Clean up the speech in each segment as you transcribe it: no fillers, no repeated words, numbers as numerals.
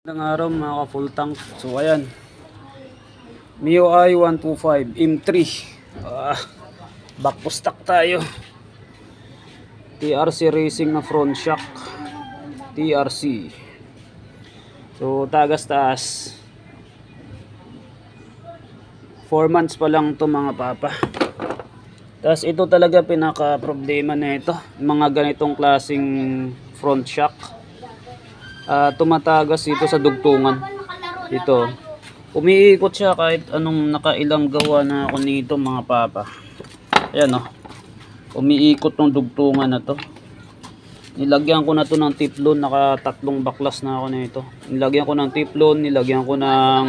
Magandang araw mga ka-full tank. So ayan, MIUI 125 M3, back to stock tayo. TRC Racing na front shock, TRC. So tagas taas, 4 months pa lang to mga papa. Tapos ito talaga pinaka problema na ito, mga ganitong klaseng front shock. Tumatagas dito sa dugtungan. Ito, umiikot siya kahit anong nakailang gawa na ako nito mga papa. Ayan o, umiikot ng dugtungan na to. Nilagyan ko na to ng tiplon, nakatatlong baklas na ako nito. Nilagyan ko ng tiplon, nilagyan ko ng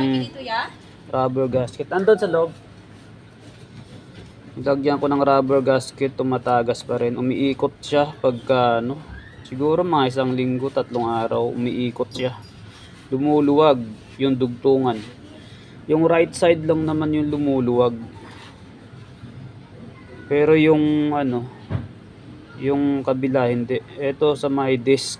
rubber gasket. Andun sa loob. Nilagyan ko ng rubber gasket, tumatagas pa rin. Umiikot siya pagka ano, siguro mga 1 linggo, 3 araw, umiikot siya. Lumuluwag yung dugtungan. Yung right side lang naman yung lumuluwag. Pero yung ano, yung kabila hindi. Ito sa may disc.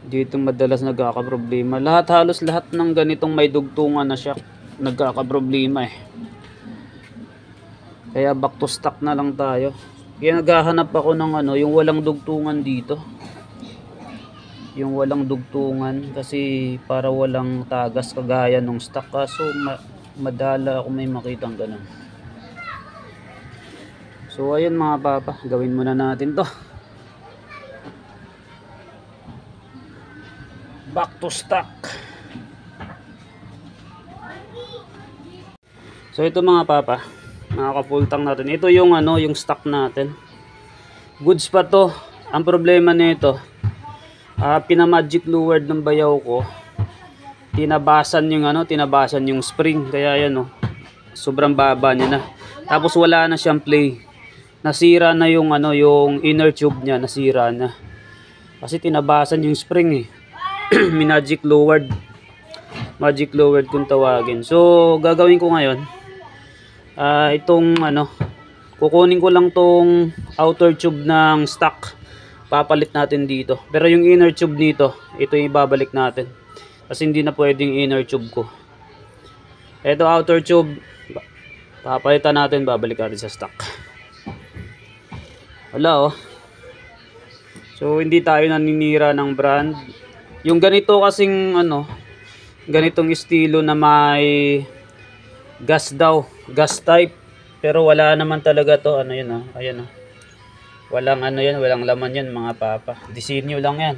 Dito madalas nagkakaproblema. Halos lahat ng ganitong may dugtungan na siya nagkakaproblema eh. Kaya back to stock na lang tayo. Kaya naghahanap ako ng ano, yung walang dugtungan dito. Yung walang dugtungan kasi para walang tagas kagaya nung stock. Kaso madala ako may makitang ganun. So ayun mga papa, gawin muna natin to. Back to stock. So ito mga papa, nakaka-full tank natin. Ito yung ano, yung stock natin. Goods pa to. Ang problema nito, pinamagic luward ng bayaw ko. Tinabasan yung ano, tinabasan yung spring. Kaya yan oh, sobrang baba niya na. Tapos wala na siyang play. Nasira na yung ano, yung inner tube niya, nasira na. Kasi tinabasan yung spring eh. Minagic luward. Magic lowered kung tawagin. So gagawin ko ngayon, itong ano, kukunin ko lang tong outer tube ng stock, papalit natin dito. Pero yung inner tube nito, ito yung ibabalik natin kasi hindi na pwedeng inner tube ko. Ito outer tube, papalitan natin, babalik natin sa stock. Wala oh. So hindi tayo naninira ng brand. Yung ganito kasing ano, ganitong estilo na may gas daw, gas type, pero wala naman talaga to. Ano yun oh, ayan oh, walang ano yan, walang laman yan mga papa, disenyo lang yan.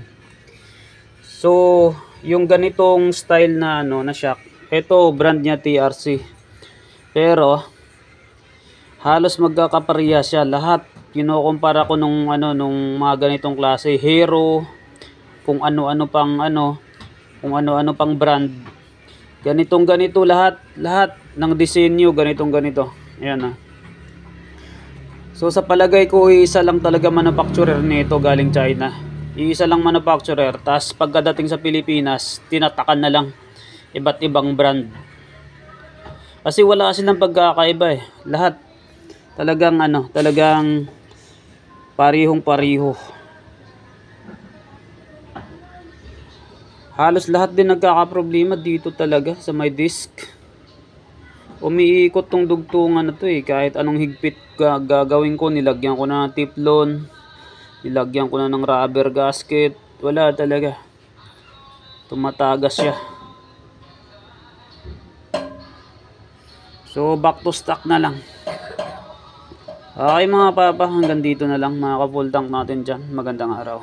So yung ganitong style na ano, na shock, ito brand niya TRC, pero halos magkakapareha siya lahat. Kinukumpara ko nung ano, nung mga ganitong klase, Hero, kung ano-ano pang ano, kung ano-ano pang brand, ganitong ganito lahat ng disenyo, ganitong ganito. Ayan ah. So sa palagay ko, isa lang talaga manufacturer nito galing China. Iisa lang manufacturer, tas pagkadating sa Pilipinas, tinatakan na lang iba't ibang brand. Kasi wala silang pagkakaiba eh. Lahat talagang ano, talagang parihong-pariho. Halos lahat din nagkakaproblema dito talaga sa may disc. Umiikot tong dugtungan na to eh. Kahit anong higpit gagawin ko, nilagyan ko na ng tiplon, nilagyan ko na ng rubber gasket, wala talaga. Tumatagas siya. So back to stock na lang. Okay mga papa, hanggang dito na lang mga ka-full tank natin dyan. Magandang araw.